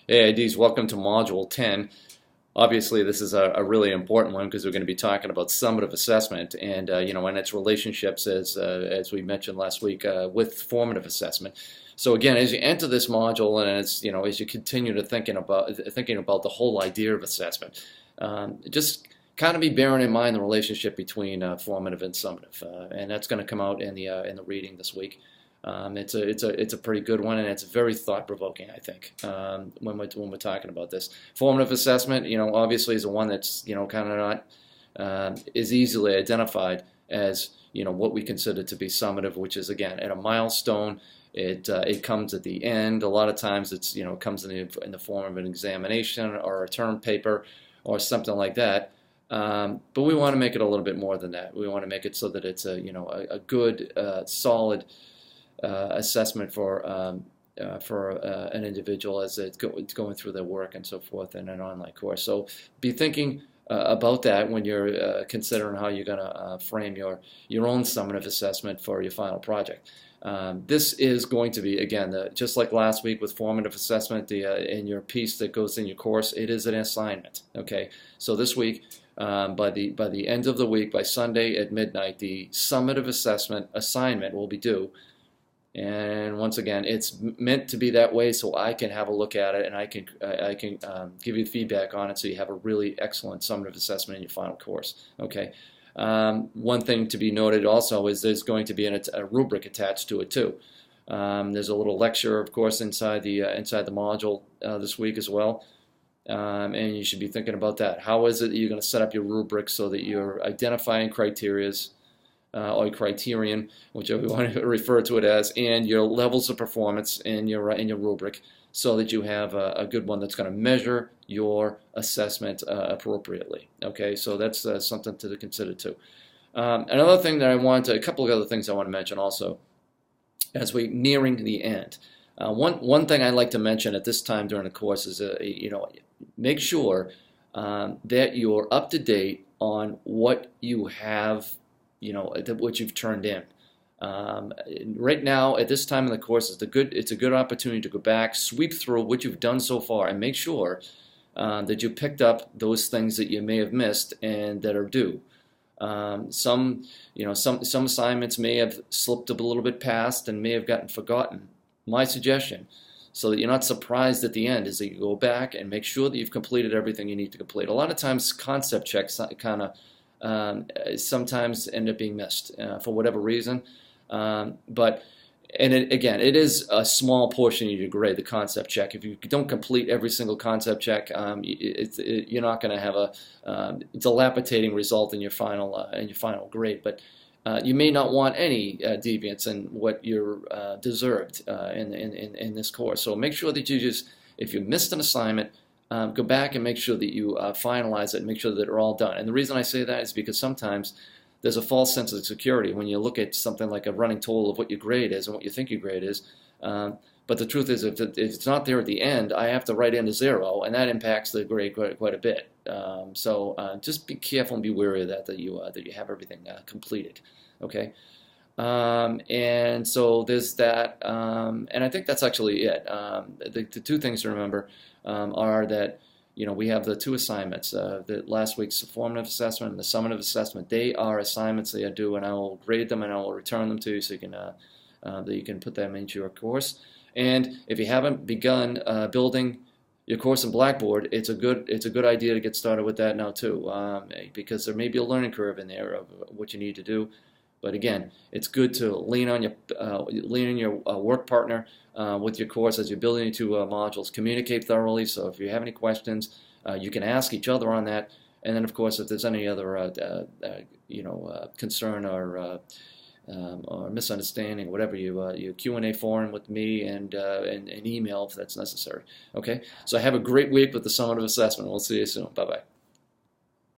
Hey IDs, welcome to Module 10. Obviously, this is a really important one because we're going to be talking about summative assessment and and its relationships as we mentioned last week with formative assessment. So again, as you enter this module and as you continue to thinking about the whole idea of assessment, just kind of be bearing in mind the relationship between formative and summative, and that's going to come out in the reading this week. It's a pretty good one, and it's very thought-provoking, I think, when we're talking about this. Formative assessment, obviously is the one that's kind of not is easily identified as what we consider to be summative, which is again at a milestone. It comes at the end. A lot of times it comes in the form of an examination or a term paper or something like that. But we want to make it a little bit more than that. We want to make it so that it's a good, solid assessment for an individual as it's going through their work and so forth in an online course. So be thinking about that when you're considering how you're going to frame your own summative assessment for your final project. This is going to be, again, just like last week with formative assessment, in your piece that goes in your course, it is an assignment. Okay, so this week, by the end of the week, by Sunday at midnight, the summative assessment assignment will be due. And once again, it's meant to be that way so I can have a look at it and I can give you feedback on it so you have a really excellent summative assessment in your final course. Okay. One thing to be noted also is there's going to be a rubric attached to it too. There's a little lecture, of course, inside the module this week as well. And you should be thinking about that. How is it that you're going to set up your rubric so that you're identifying criterias or criterion, whichever you want to refer to it as, and your levels of performance in your rubric, so that you have a good one that's going to measure your assessment appropriately. Okay, so that's something to consider too. Another thing that a couple of other things I want to mention also, as we're nearing the end. One thing I like to mention at this time during the course is make sure that you're up to date on what you have. What you've turned in. Right now, at this time in the course, it's a good opportunity to go back, sweep through what you've done so far, and make sure that you picked up those things that you may have missed and that are due. Some assignments may have slipped a little bit past and may have gotten forgotten. My suggestion, so that you're not surprised at the end, is that you go back and make sure that you've completed everything you need to complete. A lot of times, concept checks kind of sometimes end up being missed for whatever reason. It is a small portion of your grade, the concept check. If you don't complete every single concept check, you're not going to have a dilapidating result in your final grade. But you may not want any deviance in what you're deserved in this course. So make sure that if you missed an assignment, go back and make sure that you finalize it and make sure that they're all done. And the reason I say that is because sometimes there's a false sense of security when you look at something like a running total of what your grade is and what you think your grade is. But the truth is, if it's not there at the end, I have to write in a 0, and that impacts the grade quite a bit. So just be careful and be wary of that you have everything completed. Okay. And so there's that, and I think that's actually it. The two things to remember are that we have the two assignments. The last week's formative assessment and the summative assessment. They are assignments that are due, and I will grade them and I will return them to you so you can that you can put them into your course. And if you haven't begun building your course in Blackboard, it's a good idea to get started with that now too, because there may be a learning curve in there of what you need to do. But again, it's good to lean on your work partner with your course as you're building into modules. Communicate thoroughly. So if you have any questions, you can ask each other on that. And then, of course, if there's any other concern or misunderstanding, whatever, you Q&A forum with me and email if that's necessary. Okay. So have a great week with the summative assessment. We'll see you soon. Bye bye.